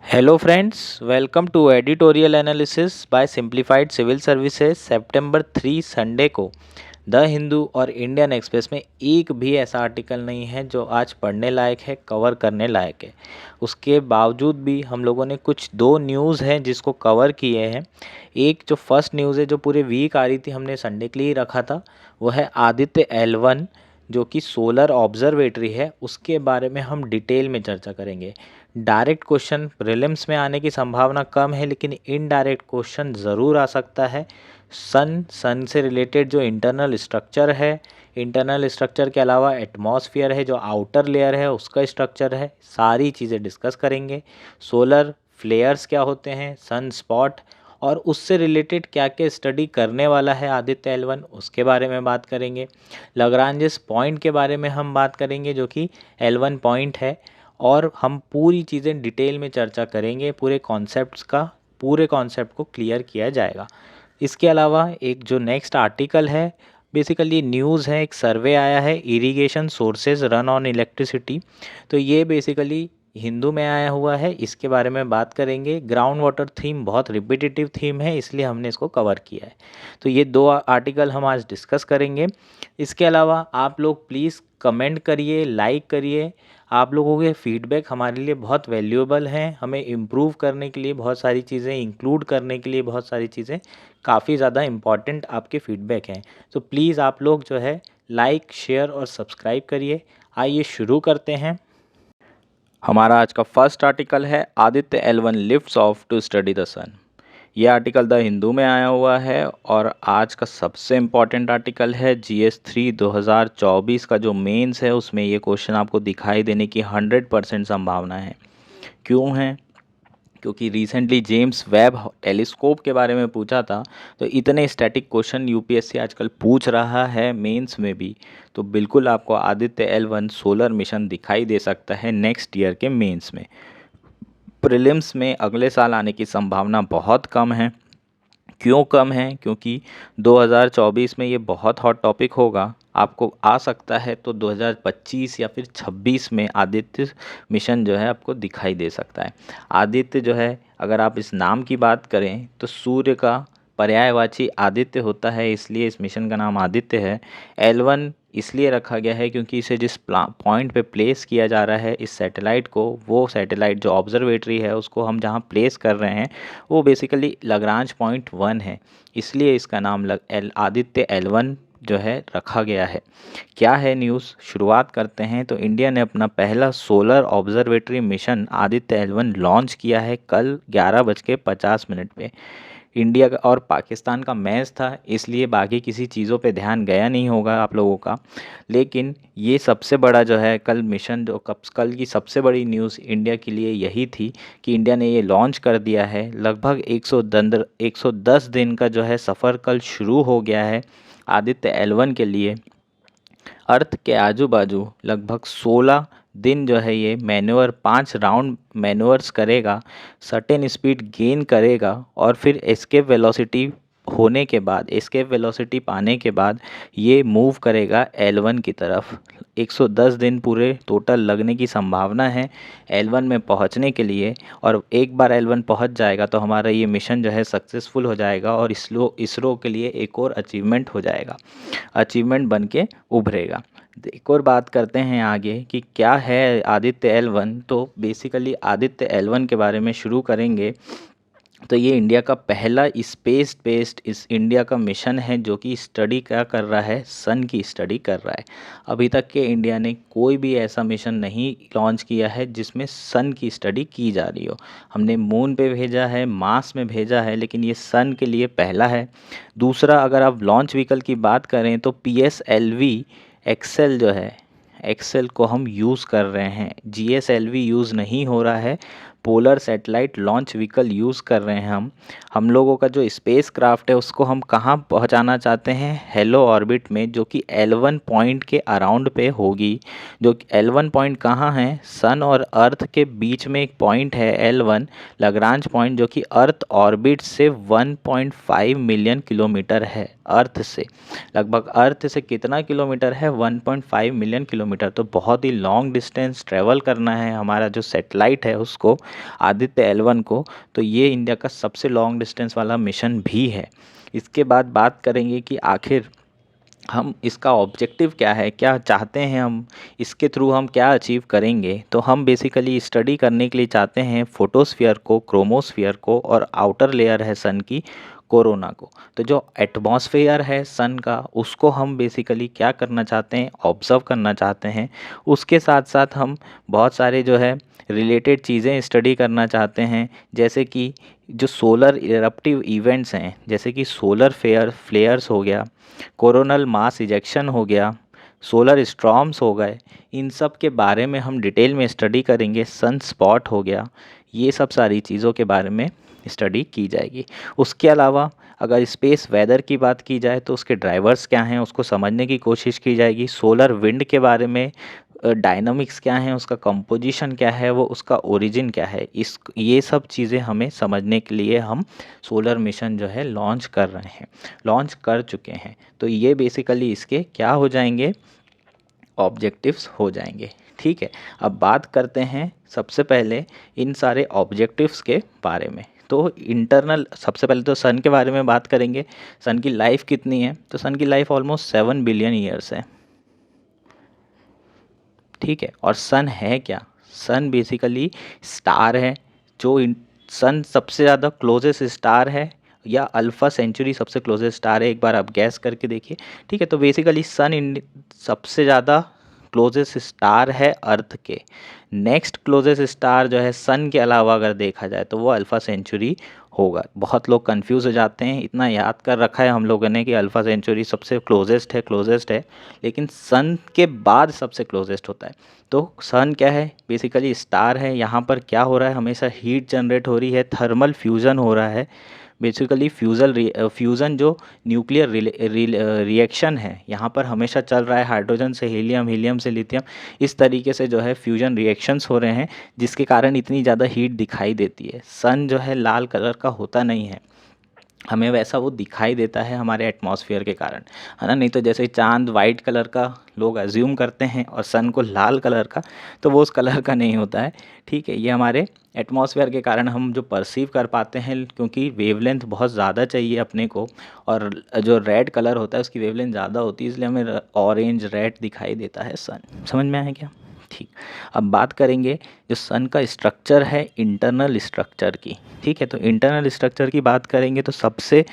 Hello friends, welcome to editorial analysis by Simplified Civil Services September 3 Sunday को the Hindu और Indian express में एक भी ऐसा आर्टिकल नहीं है जो आज पढ़ने लायक है, कवर करने लायक है। उसके बावजूद भी हम लोगों ने कुछ दो न्यूज़ हैं जिसको कवर किए हैं। एक जो फर्स्ट न्यूज़ है जो पूरे वीक आ रही थी, हमने संडे के लिए ही रखा था, वो है आदित्य L1 जो कि सोलर ऑब्जर्वेटरी है, उसके बारे में हम डिटेल में चर्चा करेंगे। डायरेक्ट क्वेश्चन प्रीलिम्स में आने की संभावना कम है, लेकिन इनडायरेक्ट क्वेश्चन ज़रूर आ सकता है। सन से रिलेटेड जो इंटरनल स्ट्रक्चर है, इंटरनल स्ट्रक्चर के अलावा एटमॉस्फेयर है, जो आउटर लेयर है उसका स्ट्रक्चर है, सारी चीज़ें डिस्कस करेंगे। सोलर फ्लेयर्स क्या होते हैं, सन स्पॉट, और उससे रिलेटेड क्या क्या स्टडी करने वाला है आदित्य L1, उसके बारे में बात करेंगे। लाग्रांजिस पॉइंट के बारे में हम बात करेंगे जो कि L1 पॉइंट है, और हम पूरी चीज़ें डिटेल में चर्चा करेंगे। पूरे कॉन्सेप्ट को क्लियर किया जाएगा। इसके अलावा एक जो नेक्स्ट आर्टिकल है, बेसिकली न्यूज़ है, एक सर्वे आया है, irrigation sources run on electricity. तो ये बेसिकली हिंदू में आया हुआ है, इसके बारे में बात करेंगे। ग्राउंड वाटर थीम बहुत रिपीटेटिव थीम है, इसलिए हमने इसको कवर किया है। तो ये दो आर्टिकल हम आज डिस्कस करेंगे। इसके अलावा आप लोग प्लीज़ कमेंट करिए, लाइक करिए। आप लोगों के फीडबैक हमारे लिए बहुत वैल्यूएबल हैं। हमें इम्प्रूव करने के लिए बहुत सारी चीज़ें, इंक्लूड करने के लिए बहुत सारी चीज़ें, काफ़ी ज़्यादा इम्पॉर्टेंट आपके फीडबैक हैं। तो प्लीज़ आप लोग जो है लाइक, शेयर और सब्सक्राइब करिए। आइए शुरू करते हैं। हमारा आज का फर्स्ट आर्टिकल है Aditya L1 lifts off to study the sun. ये आर्टिकल द हिंदू में आया हुआ है और आज का सबसे इम्पॉर्टेंट आर्टिकल है। GS3 2024 का जो मेंस है उसमें ये क्वेश्चन आपको दिखाई देने की 100% संभावना है। क्यों है? क्योंकि रिसेंटली जेम्स वेब टेलीस्कोप के बारे में पूछा था, तो इतने स्टैटिक क्वेश्चन यूपीएससी आजकल पूछ रहा है मेंस में भी। तो बिल्कुल आपको आदित्य L1 सोलर मिशन दिखाई दे सकता है नेक्स्ट ईयर के मेंस में। प्रीलिम्स में अगले साल आने की संभावना बहुत कम है। क्यों कम है? क्योंकि 2024 में ये बहुत हॉट टॉपिक होगा। आपको आ सकता है तो 2025 या फिर 26 में आदित्य मिशन जो है आपको दिखाई दे सकता है। आदित्य जो है, अगर आप इस नाम की बात करें तो सूर्य का पर्यायवाची आदित्य होता है, इसलिए इस मिशन का नाम आदित्य है। L1 इसलिए रखा गया है क्योंकि इसे जिस पॉइंट पे प्लेस किया जा रहा है इस सैटेलाइट को, वो सैटेलाइट जो ऑब्जर्वेटरी है उसको हम जहाँ प्लेस कर रहे हैं वो बेसिकली लाग्रांज पॉइंट 1 है, इसलिए इसका नाम आदित्य L1 जो है रखा गया है। क्या है न्यूज़, शुरुआत करते हैं। तो इंडिया ने अपना पहला solar observatory mission Aditya L1 launch किया है कल 11:50 पे। इंडिया का और पाकिस्तान का मैच था, इसलिए बाकी किसी चीज़ों पे ध्यान गया नहीं होगा आप लोगों का। लेकिन ये सबसे बड़ा जो है कल मिशन, जो कल की सबसे बड़ी न्यूज़ इंडिया के लिए यही थी कि इंडिया ने ये लॉन्च कर दिया है। लगभग 110 दिन का जो है सफ़र कल शुरू हो गया है आदित्य L1 के लिए। अर्थ के आजू बाजू लगभग 16 दिन जो है ये मैन्योवर 5 राउंड मैन्योवर्स करेगा, सर्टेन स्पीड गेन करेगा, और फिर एस्केप वेलोसिटी पाने के बाद ये मूव करेगा L1 की तरफ। 110 दिन पूरे टोटल लगने की संभावना है L1 में पहुंचने के लिए, और एक बार L1 पहुंच जाएगा तो हमारा ये मिशन जो है सक्सेसफुल हो जाएगा और इसरो के लिए एक और अचीवमेंट हो जाएगा, अचीवमेंट बन के उभरेगा। एक और बात करते हैं आगे कि क्या है आदित्य L1। तो बेसिकली आदित्य L1 के बारे में शुरू करेंगे तो ये इंडिया का पहला स्पेस बेस्ड इस इंडिया का मिशन है जो कि स्टडी क्या कर रहा है, सन की स्टडी कर रहा है। अभी तक के इंडिया ने कोई भी ऐसा मिशन नहीं लॉन्च किया है जिसमें सन की स्टडी की जा रही हो। हमने मून पे भेजा है, मार्स में भेजा है, लेकिन ये सन के लिए पहला है। दूसरा, अगर आप लॉन्च व्हीकल की बात करें तो PSLV एक्सेल जो है, एक्सेल को हम यूज़ कर रहे हैं। GSLV यूज़ नहीं हो रहा है, polar satellite launch vehicle use कर रहे हैं हम लोगों का जो स्पेस क्राफ्ट है उसको हम कहाँ पहुँचाना चाहते हैं, हेलो ऑर्बिट में, जो कि L1 पॉइंट के अराउंड पे होगी। जो कि L1 पॉइंट कहाँ है, सन और अर्थ के बीच में एक पॉइंट है L1 लाग्रांज पॉइंट, जो कि अर्थ ऑर्बिट से 1.5 मिलियन किलोमीटर है। अर्थ से लगभग, अर्थ से कितना किलोमीटर है, 1.5 मिलियन किलोमीटर किलोमीटर, तो बहुत ही लॉन्ग डिस्टेंस ट्रैवल करना है हमारा जो सैटेलाइट है उसको, आदित्य L1 को। तो ये इंडिया का सबसे लॉन्ग डिस्टेंस वाला मिशन भी है। इसके बाद बात करेंगे कि आखिर हम इसका ऑब्जेक्टिव क्या है, क्या चाहते हैं हम, इसके थ्रू हम क्या अचीव करेंगे। तो हम बेसिकली स्टडी करने के लिए चाहते हैं फोटोस्फीयर को, क्रोमोस्फीयर को, और आउटर लेयर है सन की, कोरोना को। तो जो एटमॉस्फेयर है सन का, उसको हम बेसिकली क्या करना चाहते हैं, ऑब्ज़र्व करना चाहते हैं। उसके साथ साथ हम बहुत सारे जो है रिलेटेड चीज़ें स्टडी करना चाहते हैं, जैसे कि जो सोलर इरप्टिव इवेंट्स हैं, जैसे कि सोलर फ्लेयर्स हो गया, कोरोनल मास इजेक्शन हो गया, सोलर स्टॉर्म्स हो गए, इन सब के बारे में हम डिटेल में स्टडी करेंगे। सन स्पॉट हो गया, ये सब सारी चीज़ों के बारे में स्टडी की जाएगी। उसके अलावा अगर स्पेस वेदर की बात की जाए तो उसके ड्राइवर्स क्या हैं उसको समझने की कोशिश की जाएगी। सोलर विंड के बारे में डायनामिक्स क्या हैं, उसका कंपोजिशन क्या है, वो उसका ओरिजिन क्या है, इस ये सब चीज़ें हमें समझने के लिए हम सोलर मिशन जो है लॉन्च कर रहे हैं, लॉन्च कर चुके हैं। तो ये बेसिकली इसके क्या हो जाएंगे, ऑब्जेक्टिव्स हो जाएंगे। ठीक है, अब बात करते हैं सबसे पहले इन सारे ऑब्जेक्टिव्स के बारे में। तो इंटरनल सबसे पहले तो सन के बारे में बात करेंगे। सन की लाइफ कितनी है, तो सन की लाइफ ऑलमोस्ट 7 बिलियन ईयर्स है। ठीक है, और सन है क्या, सन बेसिकली स्टार है। जो सन सबसे ज़्यादा क्लोजेस्ट स्टार है, या अल्फ़ा सेंचुरी सबसे क्लोजेस्ट स्टार है, एक बार आप गैस करके देखिए। ठीक है, तो बेसिकली सन सबसे ज़्यादा क्लोजेस्ट स्टार है अर्थ के। नेक्स्ट क्लोजेस्ट स्टार जो है सन के अलावा अगर देखा जाए तो वो अल्फ़ा सेंचुरी होगा। बहुत लोग कंफ्यूज हो जाते हैं, इतना याद कर रखा है हम लोगों ने कि अल्फ़ा सेंचुरी सबसे क्लोजेस्ट है, लेकिन सन के बाद सबसे क्लोजेस्ट होता है। तो सन क्या है, बेसिकली स्टार है। यहाँ पर क्या हो रहा है, हमेशा हीट जनरेट हो रही है, थर्मल फ्यूज़न हो रहा है। बेसिकली फ्यूज़न जो न्यूक्लियर रिएक्शन है यहाँ पर हमेशा चल रहा है, हाइड्रोजन से हीलियम, हीलियम से लिथियम, इस तरीके से जो है फ्यूजन रिएक्शंस हो रहे हैं, जिसके कारण इतनी ज़्यादा हीट दिखाई देती है। सन जो है लाल कलर का होता नहीं है, हमें वैसा वो दिखाई देता है हमारे एटमॉस्फेयर के कारण, है ना। नहीं तो जैसे चांद वाइट कलर का लोग अज्यूम करते हैं और सन को लाल कलर का, तो वो उस कलर का नहीं होता है। ठीक है, ये हमारे एटमॉस्फेयर के कारण हम जो परसीव कर पाते हैं, क्योंकि वेवलेंथ बहुत ज़्यादा चाहिए अपने को, और जो रेड कलर होता है उसकी वेवलेंथ ज़्यादा होती है, इसलिए हमें ऑरेंज रेड दिखाई देता है सन। समझ में आया क्या? ठीक, अब बात करेंगे जो सन का स्ट्रक्चर है, इंटरनल स्ट्रक्चर की। ठीक है, तो इंटरनल स्ट्रक्चर की बात करेंगे तो सबसे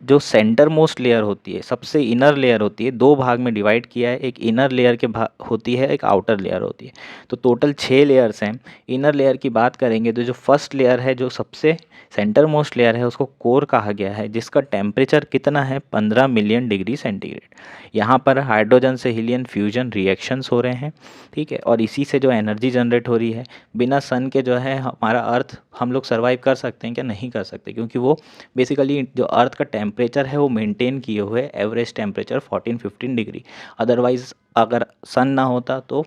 जो सेंटर मोस्ट लेयर होती है, सबसे इनर लेयर होती है, दो भाग में डिवाइड किया है, एक इनर लेयर के भाग होती है, एक आउटर लेयर होती है। तो टोटल 6 लेयर्स हैं। इनर लेयर की बात करेंगे तो जो फर्स्ट लेयर है, जो सबसे सेंटर मोस्ट लेयर है, उसको कोर कहा गया है, जिसका टेम्परेचर कितना है, 15 मिलियन डिग्री सेंटीग्रेड। यहाँ पर हाइड्रोजन से हीलियम फ्यूजन रिएक्शंस हो रहे हैं। ठीक है, और इसी से जो एनर्जी जनरेट हो रही है। बिना सन के जो है हमारा अर्थ, हम लोग सर्वाइव कर सकते हैं क्या? नहीं कर सकते, क्योंकि वो बेसिकली जो अर्थ का टेम्परेचर है वो मेंटेन किए हुए एवरेज टेम्परेचर 14-15 डिग्री। अदरवाइज़ अगर सन ना होता तो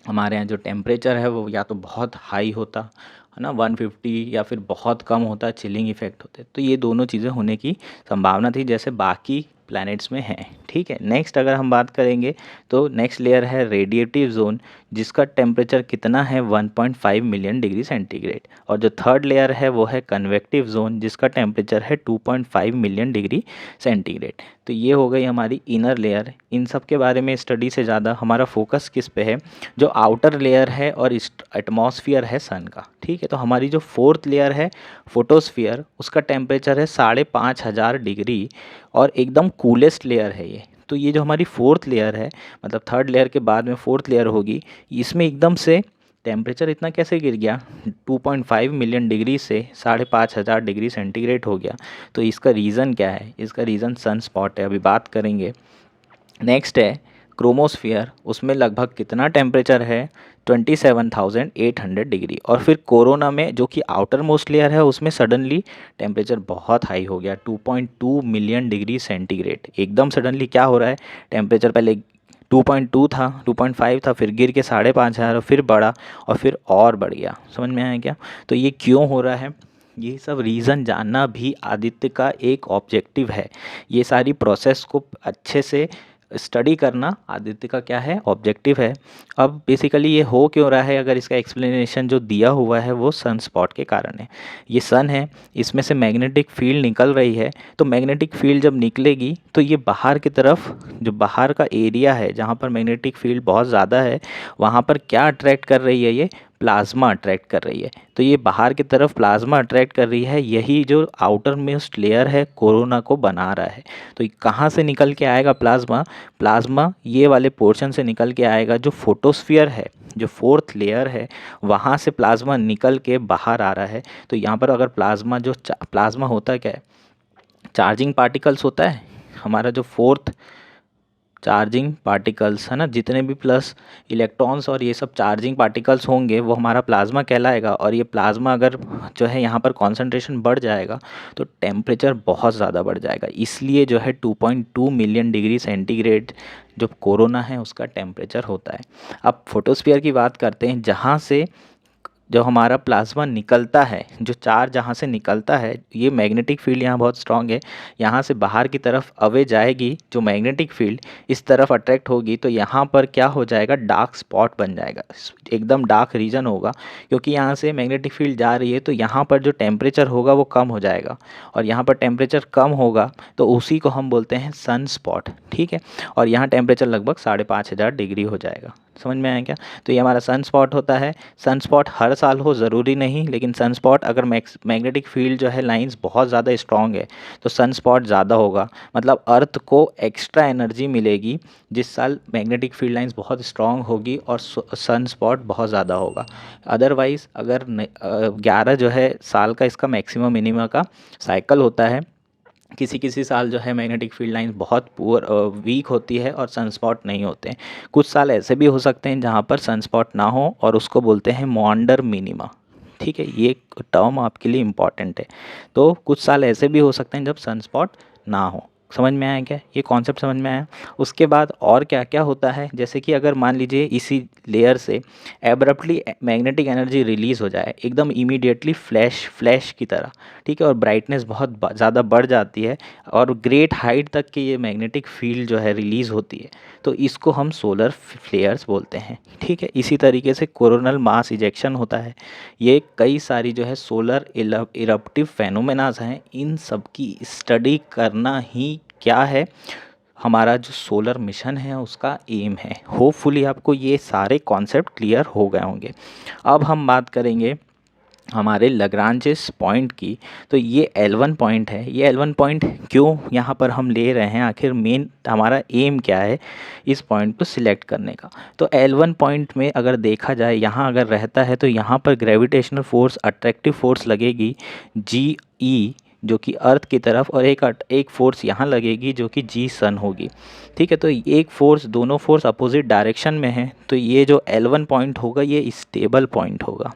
हमारे यहाँ जो टेम्परेचर है वो या तो बहुत हाई होता, है ना, 150, या फिर बहुत कम होता, चिलिंग इफेक्ट होते। तो ये दोनों चीज़ें होने की संभावना थी, जैसे बाकी प्लैनेट्स में हैं। ठीक है, नेक्स्ट अगर हम बात करेंगे तो नेक्स्ट लेयर है रेडिएटिव जोन, जिसका टेम्परेचर कितना है, 1.5 मिलियन डिग्री सेंटीग्रेड। और जो थर्ड लेयर है वो है कन्वेक्टिव जोन, जिसका टेम्परेचर है 2.5 मिलियन डिग्री सेंटीग्रेड। तो ये हो गई हमारी इनर लेयर। इन सब के बारे में स्टडी से ज़्यादा हमारा फोकस किस पे है, जो आउटर लेयर है और एटमॉस्फेयर है सन का। ठीक है, तो हमारी जो फोर्थ लेयर है फोटोस्फियर, उसका टेम्परेचर है 5,500 डिग्री, और एकदम कूलेस्ट लेयर है ये। तो ये जो हमारी फोर्थ लेयर है, मतलब थर्ड लेयर के बाद में फोर्थ लेयर होगी, इसमें एकदम से टेम्परेचर इतना कैसे गिर गया, 2.5 मिलियन डिग्री से 5,500 डिग्री सेंटीग्रेड हो गया। तो इसका रीज़न क्या है? इसका रीज़न सन स्पॉट है, अभी बात करेंगे। नेक्स्ट है क्रोमोस्फियर, उसमें लगभग कितना टेम्परेचर है, 27,800 डिग्री। और फिर कोरोना में जो कि आउटर मोस्ट लेयर है, उसमें सडनली टेम्परेचर बहुत हाई हो गया, 2.2 मिलियन डिग्री सेंटीग्रेड। एकदम सडनली क्या हो रहा है, टेम्परेचर पहले 2.2 था, 2.5 था, फिर गिर के 5,500, फिर बढ़ा, और फिर और बढ़ गया। समझ में आया क्या? तो ये क्यों हो रहा है, ये सब रीज़न जानना भी आदित्य का एक ऑब्जेक्टिव है। ये सारी प्रोसेस को अच्छे से स्टडी करना आदित्य का क्या है, ऑब्जेक्टिव है। अब बेसिकली ये हो क्यों रहा है, अगर इसका एक्सप्लेनेशन जो दिया हुआ है वो सन स्पॉट के कारण है। ये सन है, इसमें से मैग्नेटिक फील्ड निकल रही है, तो मैग्नेटिक फील्ड जब निकलेगी तो ये बाहर की तरफ, जो बाहर का एरिया है जहाँ पर मैग्नेटिक फील्ड बहुत ज़्यादा है, वहाँ पर क्या अट्रैक्ट कर रही है, ये प्लाज्मा अट्रैक्ट कर रही है। तो ये बाहर की तरफ प्लाज्मा अट्रैक्ट कर रही है, यही जो आउटर मोस्ट लेयर है कोरोना को बना रहा है। तो ये कहाँ से निकल के आएगा प्लाज्मा, प्लाज्मा ये वाले पोर्शन से निकल के आएगा, जो फोटोस्फीयर है, जो फोर्थ लेयर है, वहाँ से प्लाज्मा निकल के बाहर आ रहा है। तो यहाँ पर अगर प्लाज्मा, जो प्लाज्मा होता क्या है, चार्जिंग पार्टिकल्स होता है, हमारा जो फोर्थ चार्जिंग पार्टिकल्स है ना, जितने भी प्लस इलेक्ट्रॉन्स और ये सब चार्जिंग पार्टिकल्स होंगे वो हमारा प्लाज्मा कहलाएगा। और ये प्लाज्मा अगर जो है यहाँ पर कॉन्सेंट्रेशन बढ़ जाएगा तो टेम्परेचर बहुत ज़्यादा बढ़ जाएगा। इसलिए जो है 2.2 मिलियन डिग्री सेंटीग्रेड जो कोरोना है उसका टेम्परेचर होता है। अब फोटोस्फीयर की बात करते हैं, जहाँ से जो हमारा प्लाज्मा निकलता है, जो चार्ज जहाँ से निकलता है, ये मैग्नेटिक फील्ड यहाँ बहुत स्ट्रांग है, यहाँ से बाहर की तरफ अवे जाएगी, जो मैग्नेटिक फील्ड इस तरफ अट्रैक्ट होगी तो यहाँ पर क्या हो जाएगा, डार्क स्पॉट बन जाएगा, एकदम डार्क रीजन होगा। क्योंकि यहाँ से मैग्नेटिक फील्ड जा रही है तो यहाँ पर जो टेम्परेचर होगा वो कम हो जाएगा, और यहाँ पर टेम्परेचर कम होगा तो उसी को हम बोलते हैं सन स्पॉट। ठीक है, और यहाँ टेम्परेचर लगभग 5,500 डिग्री हो जाएगा। समझ में आया क्या? तो ये हमारा सन स्पॉट होता है। सन स्पॉट हर साल हो ज़रूरी नहीं, लेकिन सन स्पॉट अगर मैग्नेटिक फील्ड जो है लाइंस बहुत ज़्यादा स्ट्रॉन्ग है तो सन स्पॉट ज़्यादा होगा, मतलब अर्थ को एक्स्ट्रा एनर्जी मिलेगी जिस साल मैग्नेटिक फील्ड लाइंस बहुत स्ट्रॉन्ग होगी और सन स्पॉट बहुत ज़्यादा होगा। अदरवाइज़ अगर 11 जो है साल का इसका मैक्सिमम मिनिमम का साइकिल होता है, किसी किसी साल जो है मैग्नेटिक फील्ड लाइंस बहुत पुअर वीक होती है और सनस्पॉट नहीं होते हैं। कुछ साल ऐसे भी हो सकते हैं जहाँ पर सनस्पॉट ना हो और उसको बोलते हैं मॉन्डर मिनिमा। ठीक है, ये टर्म आपके लिए इम्पॉर्टेंट है। तो कुछ साल ऐसे भी हो सकते हैं जब सनस्पॉट ना हो। समझ में आया क्या? ये कॉन्सेप्ट समझ में आया? उसके बाद और क्या क्या होता है, जैसे कि अगर मान लीजिए इसी लेयर से एब्रप्टली मैग्नेटिक एनर्जी रिलीज़ हो जाए एकदम इमीडिएटली, फ्लैश की तरह, ठीक है, और ब्राइटनेस बहुत ज़्यादा बढ़ जाती है और ग्रेट हाइट तक की ये मैग्नेटिक फील्ड जो है रिलीज़ होती है, तो इसको हम सोलर फ्लेयर्स बोलते हैं। ठीक है, इसी तरीके से कोरोनल मास इजेक्शन होता है। ये कई सारी जो है सोलर इरप्टिव फेनोमेनाज हैं, इन सब की स्टडी करना ही क्या है, हमारा जो सोलर मिशन है उसका एम है। होपफुली आपको ये सारे कॉन्सेप्ट क्लियर हो गए होंगे। अब हम बात करेंगे हमारे लग्रांजेस पॉइंट की। तो ये L1 पॉइंट है, ये L1 पॉइंट क्यों यहाँ पर हम ले रहे हैं, आखिर मेन हमारा एम क्या है इस पॉइंट को सिलेक्ट करने का। तो L1 पॉइंट में अगर देखा जाए, यहाँ अगर रहता है तो यहाँ पर ग्रेविटेशनल फोर्स, अट्रैक्टिव फोर्स लगेगी GE जो कि अर्थ की तरफ, और एक फोर्स यहाँ लगेगी जो कि G सन होगी। ठीक है, तो एक फोर्स, दोनों फोर्स अपोजिट डायरेक्शन में है, तो ये जो L1 पॉइंट होगा ये स्टेबल पॉइंट होगा।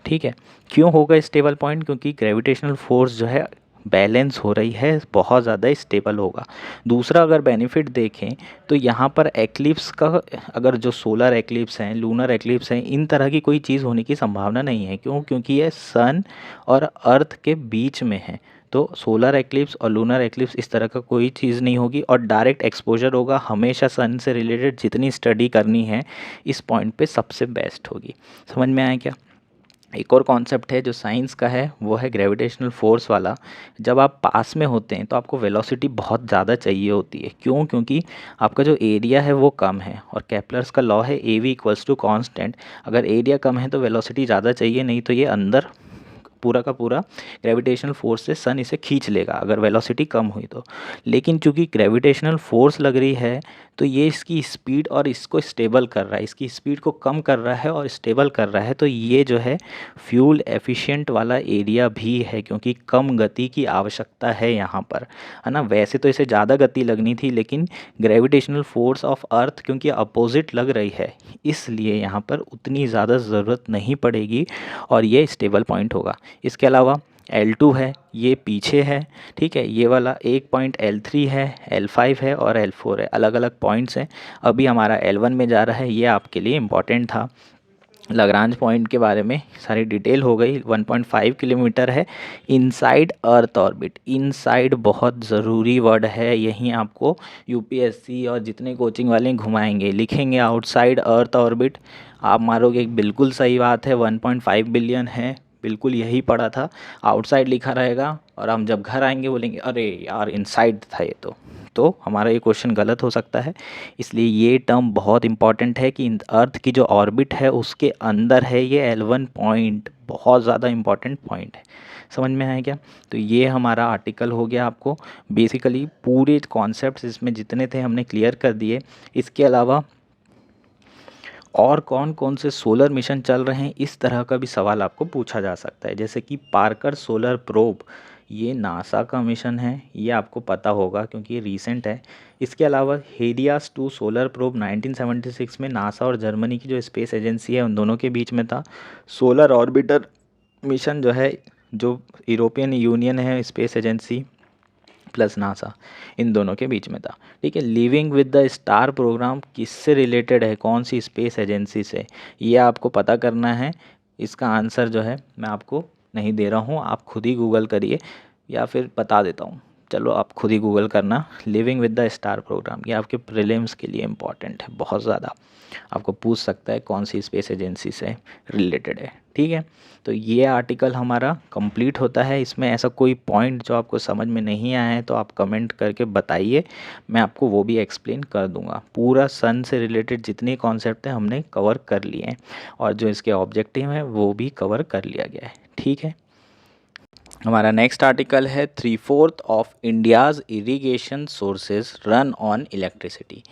ठीक है, क्यों होगा स्टेबल पॉइंट? क्योंकि ग्रेविटेशनल फोर्स जो है बैलेंस हो रही है, बहुत ज़्यादा स्टेबल होगा। दूसरा अगर बेनिफिट देखें तो यहाँ पर एक्लिप्स का, अगर जो सोलर एक्लिप्स हैं, लूनर एक्लिप्स हैं, इन तरह की कोई चीज़ होने की संभावना नहीं है। क्यों? क्योंकि ये सन और अर्थ के बीच में है, तो सोलर एक्लिप्स और लूनर एक्लिप्स इस तरह का कोई चीज़ नहीं होगी और डायरेक्ट एक्सपोजर होगा। हमेशा सन से रिलेटेड जितनी स्टडी करनी है इस पॉइंट पे सबसे बेस्ट होगी। समझ में आया क्या? एक और कॉन्सेप्ट है जो साइंस का है, वो है ग्रेविटेशनल फोर्स वाला। जब आप पास में होते हैं तो आपको वेलोसिटी बहुत ज़्यादा चाहिए होती है। क्यों? क्योंकि आपका जो एरिया है वो कम है और केपलर्स का लॉ है AV इक्वल्स टू कांस्टेंट। अगर एरिया कम है तो वेलोसिटी ज़्यादा चाहिए, नहीं तो ये अंदर पूरा का पूरा ग्रेविटेशनल फोर्स से सन इसे खींच लेगा अगर वेलोसिटी कम हुई तो। लेकिन चूंकि ग्रेविटेशनल फोर्स लग रही है तो ये इसकी स्पीड और इसको स्टेबल कर रहा है, इसकी स्पीड को कम कर रहा है और स्टेबल कर रहा है। तो ये जो है फ्यूल एफिशिएंट वाला एरिया भी है, क्योंकि कम गति की आवश्यकता है यहाँ पर, है ना। वैसे तो इसे ज़्यादा गति लगनी थी, लेकिन ग्रेविटेशनल फोर्स ऑफ अर्थ क्योंकि अपोजिट लग रही है, इसलिए यहाँ पर उतनी ज़्यादा ज़रूरत नहीं पड़ेगी और ये स्टेबल पॉइंट होगा। इसके अलावा L2 है, ये पीछे है। ठीक है, ये वाला एक पॉइंट L3 है, L5 है और L4 है, अलग अलग पॉइंट्स हैं। अभी हमारा L1 में जा रहा है, ये आपके लिए इम्पॉर्टेंट था। लाग्रांज पॉइंट के बारे में सारी डिटेल हो गई। 1.5 किलोमीटर है इनसाइड अर्थ ऑर्बिट। इनसाइड बहुत ज़रूरी वर्ड है, यहीं आपको यूपीएससी और जितने कोचिंग वाले घुमाएंगे, लिखेंगे आउटसाइड अर्थ ऑर्बिट, आप मारोगे बिल्कुल सही बात है, 1.5 बिलियन है, बिल्कुल यही पढ़ा था, आउटसाइड लिखा रहेगा और हम जब घर आएंगे बोलेंगे अरे यार इनसाइड था ये तो हमारा ये क्वेश्चन गलत हो सकता है। इसलिए ये टर्म बहुत इंपॉर्टेंट है कि अर्थ की जो ऑर्बिट है उसके अंदर है ये L1 पॉइंट, बहुत ज़्यादा इंपॉर्टेंट पॉइंट है। समझ में आया क्या? तो ये हमारा आर्टिकल हो गया। आपको बेसिकली पूरे कॉन्सेप्ट्स इसमें जितने थे हमने क्लियर कर दिए। इसके अलावा और कौन कौन से सोलर मिशन चल रहे हैं, इस तरह का भी सवाल आपको पूछा जा सकता है। जैसे कि पार्कर सोलर प्रोब, ये नासा का मिशन है, ये आपको पता होगा क्योंकि ये रीसेंट है। इसके अलावा हेलियास 2 सोलर प्रोब 1976 में नासा और जर्मनी की जो स्पेस एजेंसी है उन दोनों के बीच में था। सोलर ऑर्बिटर मिशन जो है, जो यूरोपियन यूनियन है स्पेस एजेंसी प्लस नासा, इन दोनों के बीच में था। ठीक है, living with the star programme किससे रिलेटेड है, कौन सी स्पेस एजेंसी से, ये आपको पता करना है। इसका आंसर जो है मैं आपको नहीं दे रहा हूँ, आप खुद ही गूगल करिए या फिर बता देता हूँ। चलो आप खुद ही गूगल करना, living with the star programme, ये आपके प्रीलिम्स के लिए इम्पॉर्टेंट है, बहुत ज़्यादा आपको पूछ सकता है कौन सी स्पेस एजेंसी से रिलेटेड है। ठीक है, तो ये आर्टिकल हमारा कंप्लीट होता है। इसमें ऐसा कोई पॉइंट जो आपको समझ में नहीं आया है तो आप कमेंट करके बताइए, मैं आपको वो भी एक्सप्लेन कर दूंगा। पूरा सन से रिलेटेड जितने कॉन्सेप्ट हैं हमने कवर कर लिए हैं और जो इसके ऑब्जेक्टिव हैं वो भी कवर कर लिया गया है। ठीक है, हमारा नेक्स्ट आर्टिकल है 3/4 of India's irrigation sources run on electricity.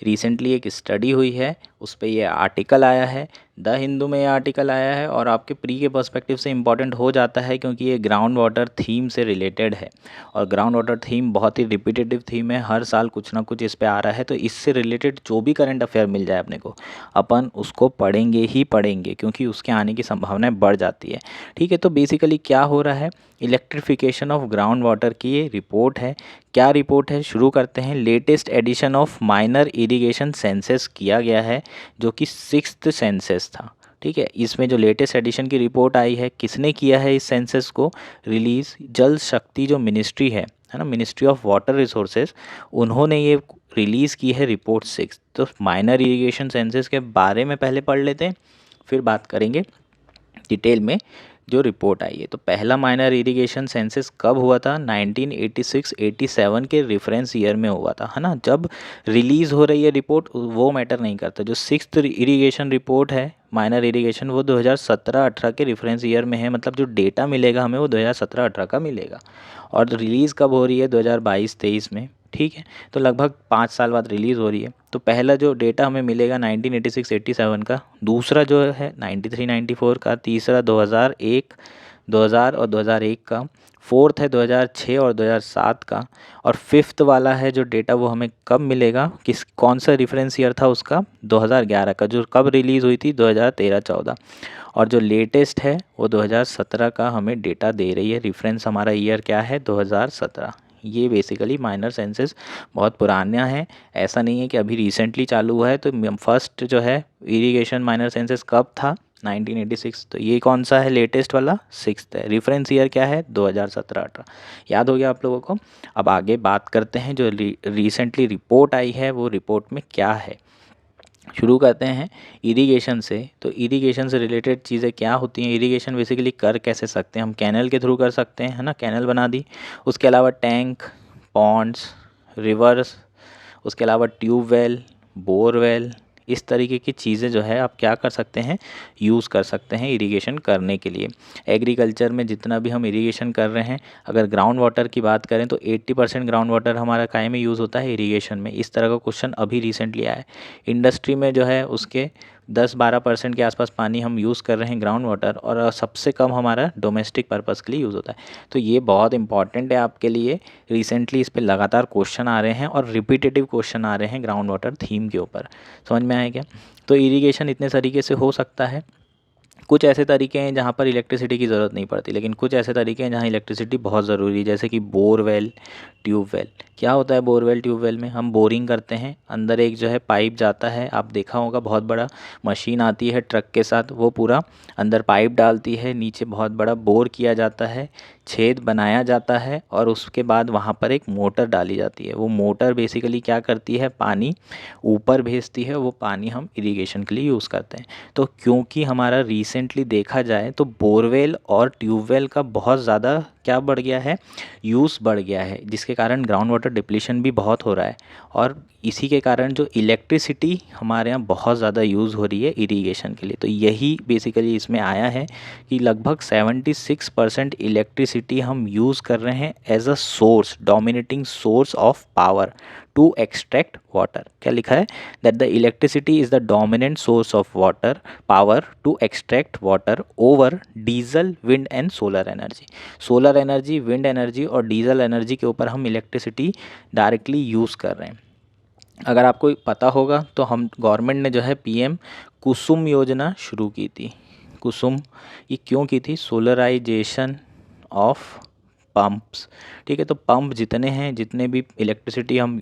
Recently एक स्टडी हुई है, उस पर ये आर्टिकल आया है, द हिंदू में ये आर्टिकल आया है और आपके प्री के पर्सपेक्टिव से इम्पॉर्टेंट हो जाता है क्योंकि ये ग्राउंड वाटर थीम से रिलेटेड है और ग्राउंड वाटर थीम बहुत ही रिपीटेटिव थीम है, हर साल कुछ ना कुछ इस पे आ रहा है। तो इससे रिलेटेड जो भी करंट अफेयर मिल जाए अपने को, अपन उसको पढ़ेंगे ही पढ़ेंगे क्योंकि उसके आने की संभावनाएं बढ़ जाती है। ठीक है, तो बेसिकली क्या हो रहा है, इलेक्ट्रिफिकेशन ऑफ ग्राउंड वाटर की ये रिपोर्ट है। क्या रिपोर्ट है, शुरू करते हैं। Latest edition of minor irrigation census किया गया है जो कि 6th सेंसस था। ठीक है, इसमें जो लेटेस्ट एडिशन की रिपोर्ट आई है, किसने किया है इस सेंसस को रिलीज़, जल शक्ति जो मिनिस्ट्री है ना, मिनिस्ट्री ऑफ वाटर रिसोर्सेज, उन्होंने ये रिलीज़ की है रिपोर्ट 6। तो माइनर इरिगेशन सेंसस के बारे में पहले पढ़ लेते हैं, फिर बात करेंगे डिटेल में जो रिपोर्ट आई है। तो पहला माइनर इरिगेशन सेंसस कब हुआ था, 1986-87 के रेफरेंस ईयर में हुआ था, है ना। जब रिलीज़ हो रही है रिपोर्ट वो मैटर नहीं करता, जो 6th इरिगेशन रिपोर्ट है माइनर इरिगेशन वो 2017-18 के रेफरेंस ईयर में है, मतलब जो डेटा मिलेगा हमें वो 2017-18 का मिलेगा और रिलीज़ कब हो रही है 2022-23 में। ठीक है, तो लगभग 5 साल बाद रिलीज़ हो रही है। तो पहला जो डेटा हमें मिलेगा 1986-87 का, दूसरा जो है 93-94 का, तीसरा 2001, 2000 और 2001 का, फोर्थ है 2006 और 2007 का, और फिफ्थ वाला है जो डेटा वो हमें कब मिलेगा, किस कौन सा रेफरेंस ईयर था उसका, 2011 का, जो कब रिलीज़ हुई थी 2013-14, और जो लेटेस्ट है वो 2017 का हमें डेटा दे रही है। रेफरेंस हमारा ईयर क्या है, 2017। ये बेसिकली माइनर सेंसस बहुत पुराना है, ऐसा नहीं है कि अभी रिसेंटली चालू हुआ है। तो फर्स्ट जो है इरिगेशन माइनर सेंसस कब था, 1986। तो ये कौन सा है, लेटेस्ट वाला 6th है। रेफरेंस ईयर क्या है, 2017-18। याद हो गया आप लोगों को। अब आगे बात करते हैं जो रिसेंटली रिपोर्ट आई है वो रिपोर्ट में क्या है। शुरू करते हैं इरिगेशन से। तो इरिगेशन से रिलेटेड चीज़ें क्या होती हैं, इरिगेशन बेसिकली कर कैसे सकते हैं हम, कैनल के थ्रू कर सकते हैं, है ना, कैनल बना दी। उसके अलावा टैंक, पॉन्ड्स, रिवर्स, उसके अलावा ट्यूबवेल, बोरवेल, इस तरीके की चीज़ें जो है आप क्या कर सकते हैं, यूज़ कर सकते हैं इरिगेशन करने के लिए। एग्रीकल्चर में जितना भी हम इरिगेशन कर रहे हैं, अगर ग्राउंड वाटर की बात करें तो 80% ग्राउंड वाटर हमारा काय में यूज़ होता है, इरिगेशन में। इस तरह का क्वेश्चन अभी रिसेंटली आया है। इंडस्ट्री में जो है उसके 10-12% के आसपास पानी हम यूज़ कर रहे हैं ग्राउंड वाटर, और सबसे कम हमारा डोमेस्टिक पर्पज़ के लिए यूज़ होता है। तो ये बहुत इंपॉर्टेंट है आपके लिए। रिसेंटली इस पे लगातार क्वेश्चन आ रहे हैं और रिपीटेटिव क्वेश्चन आ रहे हैं ग्राउंड वाटर थीम के ऊपर। समझ में आया क्या? तो इरिगेशन इतने तरीके से हो सकता है। कुछ ऐसे तरीके हैं जहाँ पर इलेक्ट्रिसिटी की ज़रूरत नहीं पड़ती, लेकिन कुछ ऐसे तरीके हैं जहाँ इलेक्ट्रिसिटी बहुत ज़रूरी है, जैसे कि बोरवेल, ट्यूबवेल। क्या होता है बोरवेल ट्यूबवेल में? हम बोरिंग करते हैं, अंदर एक जो है पाइप जाता है, आप देखा होगा बहुत बड़ा मशीन आती है ट्रक के साथ, वो पूरा अंदर पाइप डालती है, नीचे बहुत बड़ा बोर किया जाता है, छेद बनाया जाता है और उसके बाद वहाँ पर एक मोटर डाली जाती है। वो मोटर बेसिकली क्या करती है, पानी ऊपर भेजती है, वो पानी हम इरिगेशन के लिए यूज़ करते हैं। तो क्योंकि हमारा रिसेंटली देखा जाए तो बोरवेल और ट्यूबवेल का बहुत ज़्यादा क्या बढ़ गया है, यूज़ बढ़ गया है, जिसके कारण ग्राउंड वाटर डिप्लीशन भी बहुत हो रहा है और इसी के कारण जो इलेक्ट्रिसिटी हमारे यहाँ बहुत ज़्यादा यूज़ हो रही है इरिगेशन के लिए। तो यही बेसिकली इसमें आया है कि लगभग 76% इलेक्ट्रिसिटी हम यूज़ कर रहे हैं as a source, dominating source of power to extract water. क्या लिखा है? That the electricity is the dominant source of water power to extract water over diesel, wind and solar energy. Solar energy, wind energy और diesel energy के ऊपर हम electricity directly use कर रहे हैं। अगर आपको पता होगा तो हम गवर्नमेंट ने जो है पीएम कुसुम योजना शुरू की थी। कुसुम ये क्यों की थी? Solarisation of pumps. ठीक है, तो पंप जितने हैं, जितने भी इलेक्ट्रिसिटी हम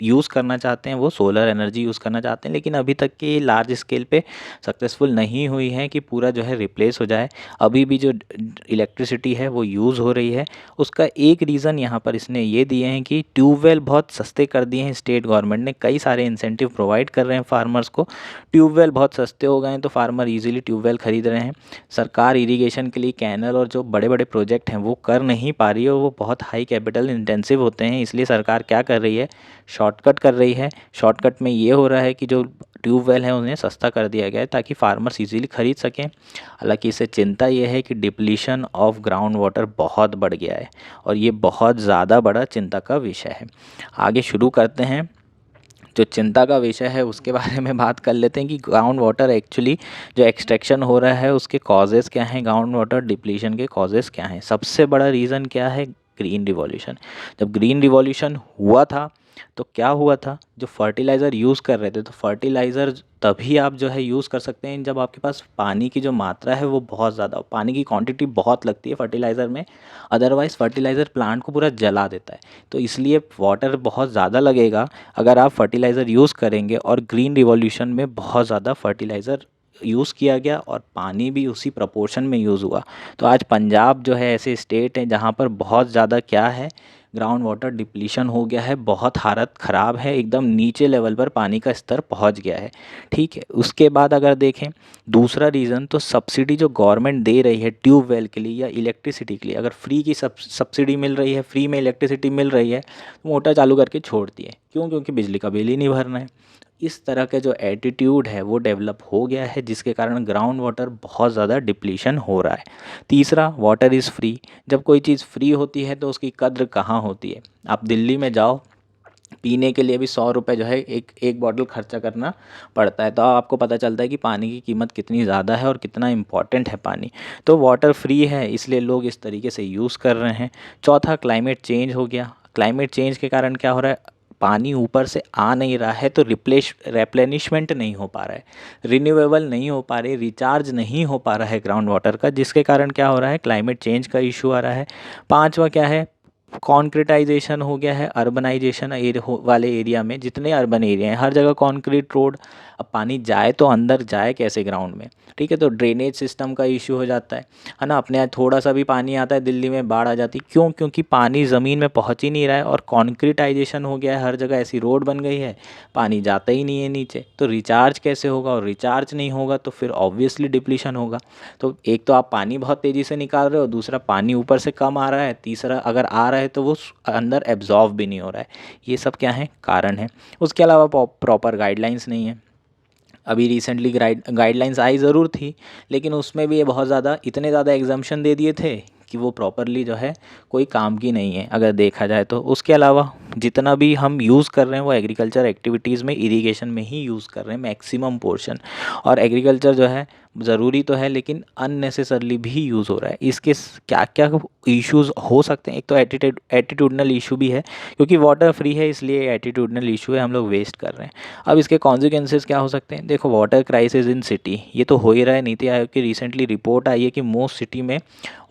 यूज़ करना चाहते हैं वो सोलर एनर्जी यूज़ करना चाहते हैं, लेकिन अभी तक के लार्ज स्केल पे सक्सेसफुल नहीं हुई है कि पूरा जो है रिप्लेस हो जाए। अभी भी जो इलेक्ट्रिसिटी है वो यूज़ हो रही है। उसका एक रीज़न यहाँ पर इसने ये दिए हैं कि ट्यूबवेल बहुत सस्ते कर दिए हैं स्टेट गवर्नमेंट ने, कई सारे इंसेंटिव प्रोवाइड कर रहे हैं फार्मर्स को। ट्यूबवेल बहुत सस्ते हो गए हैं तो फार्मर ईजिली ट्यूबवेल खरीद रहे हैं। सरकार इरीगेशन के लिए कैनल और जो बड़े बड़े प्रोजेक्ट हैं वो कर नहीं पा रही है, और वो बहुत हाई कैपिटल इंटेंसिव होते हैं, इसलिए सरकार क्या कर रही है, शॉर्टकट कर रही है। शॉर्टकट में ये हो रहा है कि जो ट्यूबवेल है उन्हें सस्ता कर दिया गया है ताकि फार्मर्स इजीली खरीद सकें। हालांकि इससे चिंता ये है कि डिप्लीशन ऑफ ग्राउंड वाटर बहुत बढ़ गया है और ये बहुत ज़्यादा बड़ा चिंता का विषय है। आगे शुरू करते हैं, जो चिंता का विषय है उसके बारे में बात कर लेते हैं कि ग्राउंड वाटर एक्चुअली जो एक्सट्रैक्शन हो रहा है उसके कॉजेज़ क्या हैं, ग्राउंड वाटर डिप्लीशन के कॉजेज़ क्या हैं। सबसे बड़ा रीज़न क्या है? Green revolution. जब ग्रीन रिवॉल्यूशन हुआ था तो क्या हुआ था, जो फर्टिलाइज़र यूज़ कर रहे थे, तो फर्टिलाइज़र तभी आप जो है यूज़ कर सकते हैं जब आपके पास पानी की जो मात्रा है वो बहुत ज़्यादा हो, पानी की क्वांटिटी बहुत लगती है फर्टिलाइज़र में, अदरवाइज़ फर्टिलाइज़र प्लांट को पूरा जला देता है। तो इसलिए वाटर बहुत ज़्यादा लगेगा अगर आप फर्टिलाइज़र यूज़ करेंगे, और ग्रीन रिवॉल्यूशन में बहुत ज़्यादा फर्टिलाइज़र यूज़ किया गया और पानी भी उसी प्रपोर्शन में यूज़ हुआ। तो आज पंजाब जो है ऐसे स्टेट है जहाँ पर बहुत ज़्यादा क्या है, ग्राउंड वाटर डिप्लीशन हो गया है, बहुत हालत ख़राब है, एकदम नीचे लेवल पर पानी का स्तर पहुंच गया है। ठीक है, उसके बाद अगर देखें दूसरा रीज़न, तो सब्सिडी जो गवर्नमेंट दे रही है ट्यूबवेल के लिए या इलेक्ट्रिसिटी के लिए, अगर फ्री की सब्सिडी मिल रही है, फ्री में इलेक्ट्रिसिटी मिल रही है, तो मोटर चालू करके छोड़ती है। क्यों? क्योंकि बिजली का बिल ही नहीं भरना है। इस तरह का जो एटीट्यूड है वो डेवलप हो गया है, जिसके कारण ग्राउंड वाटर बहुत ज़्यादा डिप्लीशन हो रहा है। तीसरा, वाटर इज़ फ्री। जब कोई चीज़ फ्री होती है तो उसकी कद्र कहाँ होती है? आप दिल्ली में जाओ, पीने के लिए भी 100 रुपये जो है एक बॉटल खर्चा करना पड़ता है, तो आपको पता चलता है कि पानी की कीमत कितनी ज़्यादा है और कितना इम्पॉर्टेंट है पानी। तो वाटर फ्री है इसलिए लोग इस तरीके से यूज़ कर रहे हैं। चौथा, क्लाइमेट चेंज हो गया। क्लाइमेट चेंज के कारण क्या हो रहा है, पानी ऊपर से आ नहीं रहा है तो रेप्लेनिशमेंट नहीं हो पा रहा है, रिन्यूएबल नहीं हो पा रही, रिचार्ज नहीं हो पा रहा है ग्राउंड वाटर का, जिसके कारण क्या हो रहा है, क्लाइमेट चेंज का इशू आ रहा है। पांचवा क्या है, कॉन्क्रीटाइजेशन हो गया है, अर्बनाइजेशन वाले एरिया में, जितने अर्बन एरिया हैं हर जगह कॉन्क्रीट रोड। अब पानी जाए तो अंदर जाए कैसे ग्राउंड में? ठीक है, तो ड्रेनेज सिस्टम का इशू हो जाता है ना। अपने यहाँ थोड़ा सा भी पानी आता है, दिल्ली में बाढ़ आ जाती। क्यों? क्योंकि पानी ज़मीन में पहुँच ही नहीं रहा है और कॉन्क्रीटाइजेशन हो गया है, हर जगह ऐसी रोड बन गई है, पानी जाता ही नहीं है नीचे। तो रिचार्ज कैसे होगा? और रिचार्ज नहीं होगा तो फिर ऑब्वियसली डिप्लीशन होगा। तो एक तो आप पानी बहुत तेज़ी से निकाल रहे हो, दूसरा पानी ऊपर से कम आ रहा है, तीसरा अगर आ रहा है तो वो अंदर एब्जॉर्व भी नहीं हो रहा है। ये सब क्या है, कारण है। उसके अलावा प्रॉपर गाइडलाइंस नहीं है। अभी रिसेंटली गाइडलाइंस आई ज़रूर थी, लेकिन उसमें भी ये बहुत ज़्यादा इतने ज़्यादा एग्जाम्पशन दे दिए थे कि वो प्रॉपरली जो है कोई काम की नहीं है अगर देखा जाए तो। उसके अलावा जितना भी हम यूज़ कर रहे हैं वो एग्रीकल्चर एक्टिविटीज़ में, इरिगेशन में ही यूज़ कर रहे हैं मैक्सिमम पोर्शन। और एग्रीकल्चर जो है ज़रूरी तो है लेकिन अननेसेसरली भी यूज़ हो रहा है। इसके क्या क्या इश्यूज़ हो सकते हैं, एक तो एटीट्यूडनल इशू भी है, क्योंकि वाटर फ्री है इसलिए एटीट्यूडनल इशू है, हम लोग वेस्ट कर रहे हैं। अब इसके कॉन्सिक्वेंसेस क्या हो सकते हैं, देखो वाटर क्राइसिस इन सिटी, ये तो हो ही रहा है। नीति आयोग की रिसेंटली रिपोर्ट आई है कि मोस्ट सिटी में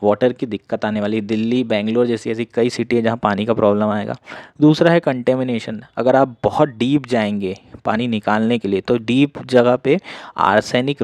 वाटर की दिक्कत आने वाली, दिल्ली बेंगलोर जैसी ऐसी कई सिटी है जहाँ पानी का प्रॉब्लम आएगा। दूसरा है कंटेमिनेशन, अगर आप बहुत डीप जाएंगे पानी निकालने के लिए तो डीप जगह पे आर्सेनिक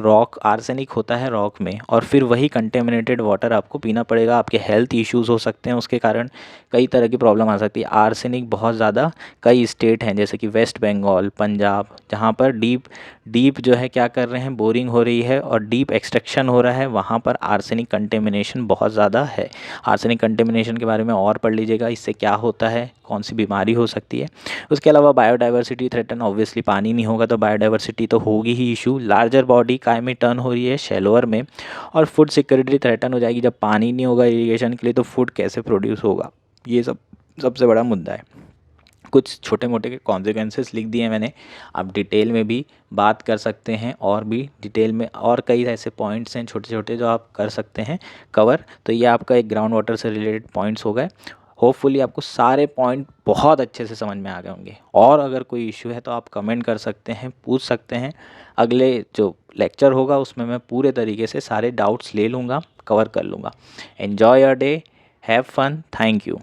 होता है रॉक में, और फिर वही कंटेमिनेटेड वाटर आपको पीना पड़ेगा। आपके हेल्थ इश्यूज़ हो सकते हैं, उसके कारण कई तरह की प्रॉब्लम आ सकती है। आर्सेनिक बहुत ज़्यादा, कई स्टेट हैं जैसे कि वेस्ट बंगाल, पंजाब, जहाँ पर डीप जो है क्या कर रहे हैं, बोरिंग हो रही है और डीप एक्सट्रैक्शन हो रहा है, वहाँ पर आर्सेनिक कंटेमिनेशन बहुत ज़्यादा है। आर्सेनिक कंटेमिनेशन के बारे में और पढ़ लीजिएगा, इससे क्या होता है, कौन सी बीमारी हो सकती है। उसके अलावा बायोडाइवर्सिटी थ्रेटन, ऑब्वियसली पानी नहीं होगा तो बायोडाइवर्सिटी तो होगी ही इशू। लार्जर बॉडी काय में टर्न हो रही है शैलोअर में, और फूड सिक्योरिटी थ्रेटन हो जाएगी। जब पानी नहीं होगा इरीगेशन के लिए तो फूड कैसे प्रोड्यूस होगा, ये सबसे बड़ा मुद्दा है। कुछ छोटे मोटे के कॉन्सिक्वेंसेस लिख दिए मैंने, आप डिटेल में भी बात कर सकते हैं, और भी डिटेल में और कई ऐसे पॉइंट्स हैं छोटे छोटे जो आप कर सकते हैं कवर। तो ये आपका एक ग्राउंड वाटर से रिलेटेड पॉइंट्स हो गए। होपफुली आपको सारे पॉइंट बहुत अच्छे से समझ में आ गए होंगे, और अगर कोई इशू है तो आप कमेंट कर सकते हैं, पूछ सकते हैं। अगले जो लेक्चर होगा उसमें मैं पूरे तरीके से सारे डाउट्स ले लूँगा, कवर कर लूँगा। Enjoy your day, have fun, thank you.